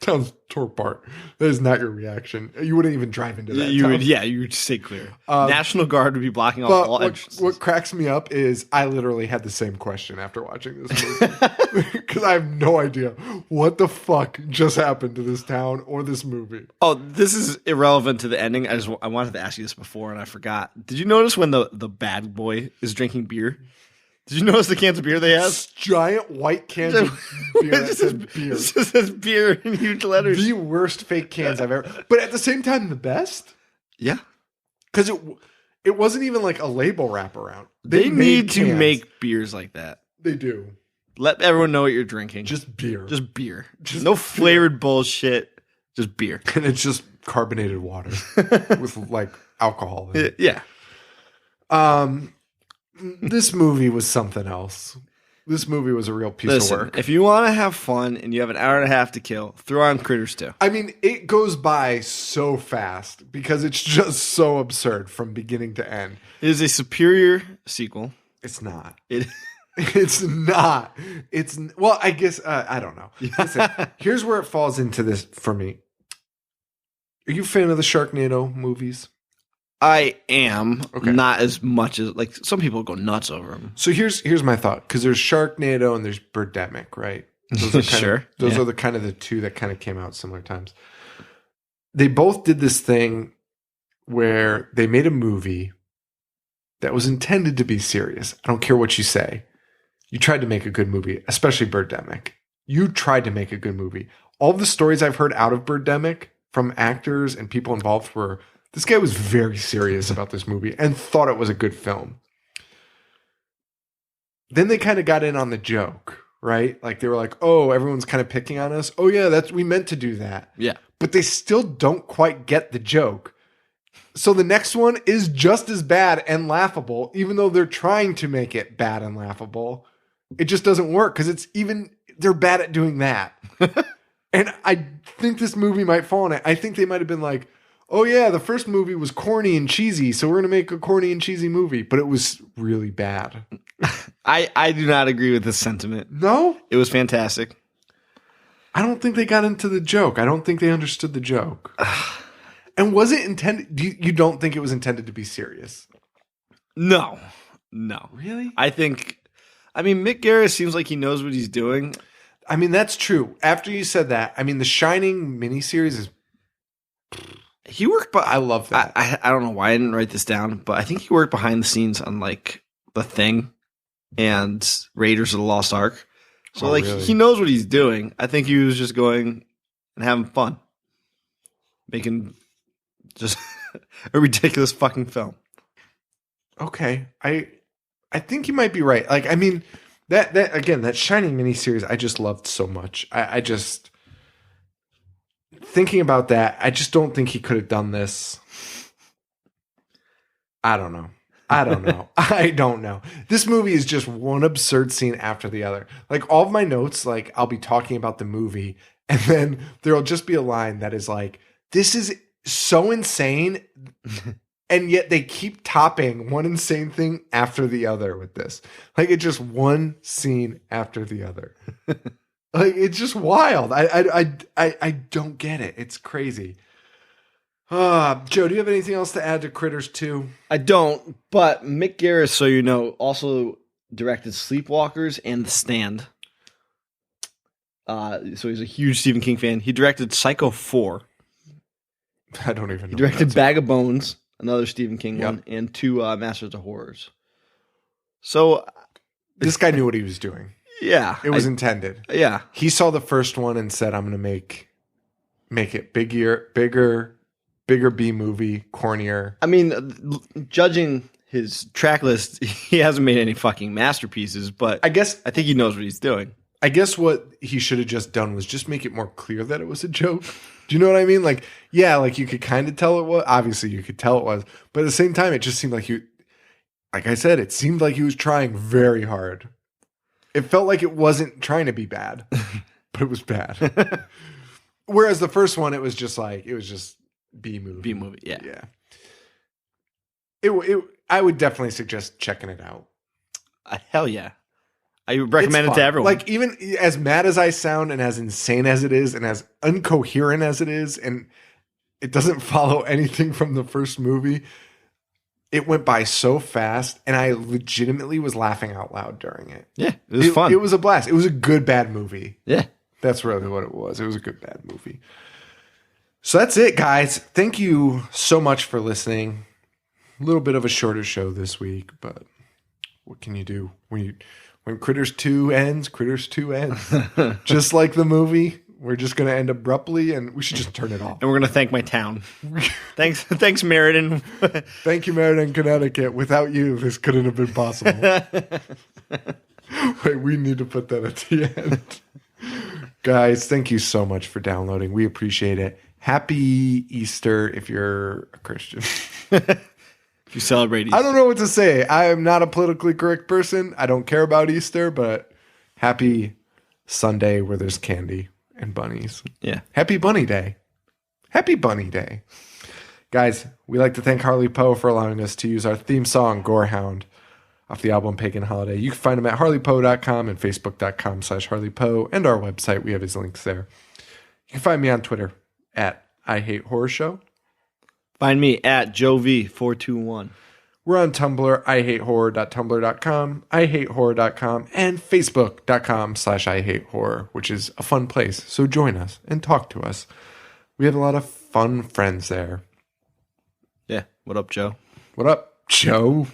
Sounds tore apart. That is not your reaction. You wouldn't even drive into that. You would stay clear. National Guard would be blocking off all entrances. What cracks me up is I literally had the same question after watching this movie. Because I have no idea what the fuck just happened to this town or this movie. Oh, this is irrelevant to the ending. I wanted to ask you this before and I forgot. Did you notice when the bad boy is drinking beer? Did you notice the cans of beer they have? Giant white cans of beer that says beer. It just says beer in huge letters. The worst fake cans I've ever... But at the same time, the best? Yeah. Because it wasn't even like a label wraparound. They need to make beers like that. They do. Let everyone know what you're drinking. Just beer. Just beer. No flavored bullshit. Just beer. And it's just carbonated water with like alcohol in it. Yeah. This movie was something else. This movie was a real piece of work. If you want to have fun and you have an hour and a half to kill, throw on Critters 2. I mean, it goes by so fast because it's just so absurd from beginning to end. It is a superior sequel. It's not. It's not. Well, I guess, I don't know. Listen, here's where it falls into this for me. Are you a fan of the Sharknado movies? I am. Okay. Not as much as, like, some people go nuts over them. So here's my thought, because there's Sharknado and there's Birdemic, right? Those are Sure. Those Yeah. are the two that kind of came out similar times. They both did this thing where they made a movie that was intended to be serious. I don't care what you say. You tried to make a good movie, especially Birdemic. You tried to make a good movie. All the stories I've heard out of Birdemic from actors and people involved were, this guy was very serious about this movie and thought it was a good film. Then they kind of got in on the joke, right? Like they were like, oh, everyone's kind of picking on us. Oh yeah, we meant to do that. Yeah. But they still don't quite get the joke. So the next one is just as bad and laughable, even though they're trying to make it bad and laughable. It just doesn't work because they're bad at doing that. And I think this movie might fall in it. I think they might have been like, oh yeah, the first movie was corny and cheesy, so we're going to make a corny and cheesy movie. But it was really bad. I do not agree with this sentiment. No? It was fantastic. I don't think they got into the joke. I don't think they understood the joke. And was it intended? You don't think it was intended to be serious? No. Really? I mean, Mick Garris seems like he knows what he's doing. I mean, that's true. After you said that, I mean, the Shining miniseries is... He worked, but I love that. I don't know why I didn't write this down, but I think he worked behind the scenes on like The Thing and Raiders of the Lost Ark. So really? He knows what he's doing. I think he was just going and having fun, making just a ridiculous fucking film. Okay, I think you might be right. Like, I mean, that again, that Shining miniseries, I just loved so much. I just thinking about that, I just don't think he could have done this. I don't know. I don't know. This movie is just one absurd scene after the other. Like all of my notes, like I'll be talking about the movie, and then there'll just be a line that is like, "This is so insane." And yet they keep topping one insane thing after the other with this. Like it's just one scene after the other. Like it's just wild. I don't get it. It's crazy. Joe, do you have anything else to add to Critters 2? I don't, but Mick Garris, so you know, also directed Sleepwalkers and The Stand. So he's a huge Stephen King fan. He directed Psycho 4. I don't even know. He directed Bag of Bones, another Stephen King one, and 2 Masters of Horrors. So this guy knew what he was doing. Yeah. It was intended. Yeah. He saw the first one and said, I'm going to make it bigger B movie, cornier. I mean, judging his track list, he hasn't made any fucking masterpieces, but I think he knows what he's doing. I guess what he should have just done was just make it more clear that it was a joke. Do you know what I mean? Like, yeah, like you could kind of tell it was. Obviously, you could tell it was. But at the same time, it just seemed like like I said, it seemed like he was trying very hard. It felt like it wasn't trying to be bad, but it was bad. Whereas the first one, it was just B movie. B movie, yeah. Yeah. I would definitely suggest checking it out. Hell yeah. I recommend it to everyone. Like, even as mad as I sound and as insane as it is and as incoherent as it is, and it doesn't follow anything from the first movie, it went by so fast, and I legitimately was laughing out loud during it. Yeah, it was fun. It was a blast. It was a good, bad movie. Yeah. That's really what it was. It was a good, bad movie. So that's it, guys. Thank you so much for listening. A little bit of a shorter show this week, but what can you do? When Critters 2 ends, Critters 2 ends. Just like the movie, we're just going to end abruptly, and we should just turn it off. And we're going to thank my town. Thanks, Meriden. Thank you, Meriden, Connecticut. Without you, this couldn't have been possible. Wait, we need to put that at the end. Guys, thank you so much for downloading. We appreciate it. Happy Easter if you're a Christian. If you celebrate Easter. I don't know what to say. I am not a politically correct person. I don't care about Easter, but happy Sunday where there's candy and bunnies. Yeah. Happy Bunny Day. Happy Bunny Day. Guys, we'd like to thank Harley Poe for allowing us to use our theme song, Gorehound, off the album Pagan Holiday. You can find him at harleypoe.com and facebook.com/harleypoe, and our website. We have his links there. You can find me on Twitter at I Hate Horror Show. Find me at JoeV421. We're on Tumblr, IHateHorror.tumblr.com, IHateHorror.com, and Facebook.com/IHateHorror, which is a fun place. So join us and talk to us. We have a lot of fun friends there. Yeah. What up, Joe? What up, Joe?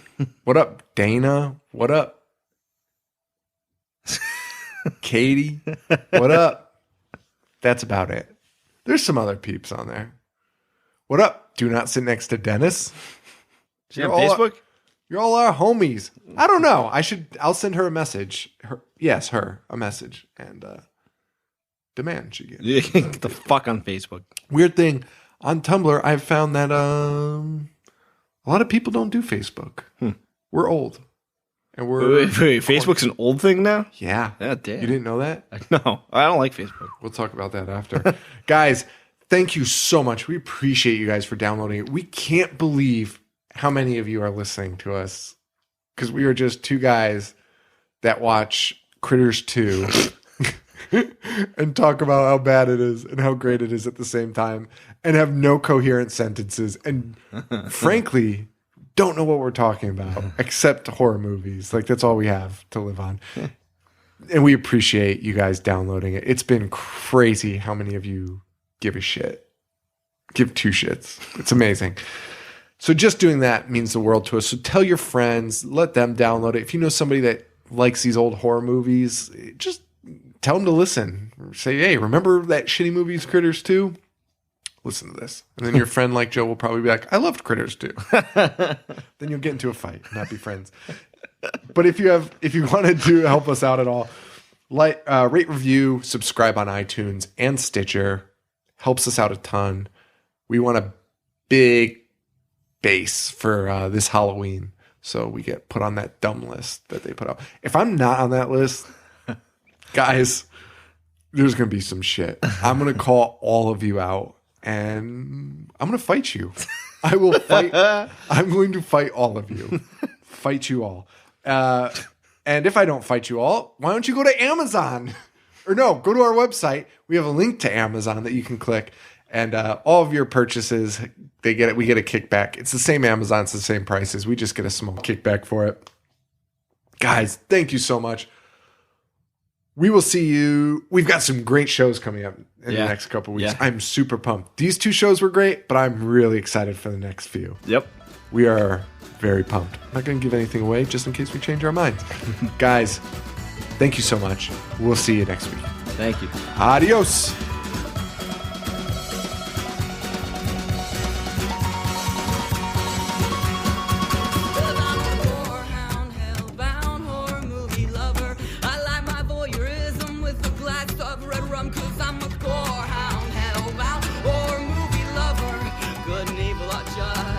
What up, Dana? What up, Katie? What up? That's about it. There's some other peeps on there. What up? Do not sit next to Dennis. Is she on Facebook? You're all our homies. I don't know. I'll send her a message. Her a message and demand she gets. Get the fuck on Facebook. Weird thing on Tumblr, I've found that a lot of people don't do Facebook. We're old, and Wait, Facebook's an old thing now? Yeah. Damn. You didn't know that? No, I don't like Facebook. We'll talk about that after. Guys, thank you so much. We appreciate you guys for downloading it. We can't believe how many of you are listening to us, because we are just two guys that watch Critters 2 and talk about how bad it is and how great it is at the same time, and have no coherent sentences, and frankly don't know what we're talking about except horror movies. Like, that's all we have to live on. And we appreciate you guys downloading it. It's been crazy how many of you give a shit. Give two shits. It's amazing. So just doing that means the world to us. So tell your friends, let them download it. If you know somebody that likes these old horror movies, just tell them to listen. Say, hey, remember that shitty movie Critters 2? Listen to this. And then your friend like Joe will probably be like, I loved Critters 2. Then you'll get into a fight and not be friends. But if you wanted to help us out at all, rate, review, subscribe on iTunes and Stitcher. Helps us out a ton. We want a big base for this Halloween, so we get put on that dumb list that they put out. If I'm not on that list, guys, there's gonna be some shit. I'm gonna call all of you out, and I'm gonna fight you. I will fight. I'm going to fight all of you. Fight you all. And if I don't fight you all, why don't you go to Amazon? Or no, go to our website. We have a link to Amazon that you can click. And all of your purchases, we get a kickback. It's the same Amazon, it's the same prices. We just get a small kickback for it. Guys, thank you so much. We will see you. We've got some great shows coming up in the next couple weeks. Yeah. I'm super pumped. These two shows were great, but I'm really excited for the next few. Yep. We are very pumped. I'm not going to give anything away just in case we change our minds. Guys, thank you so much. We'll see you next week. Thank you. Adios. Cause I'm a gorehound, hellbound, or movie lover, good and evil are just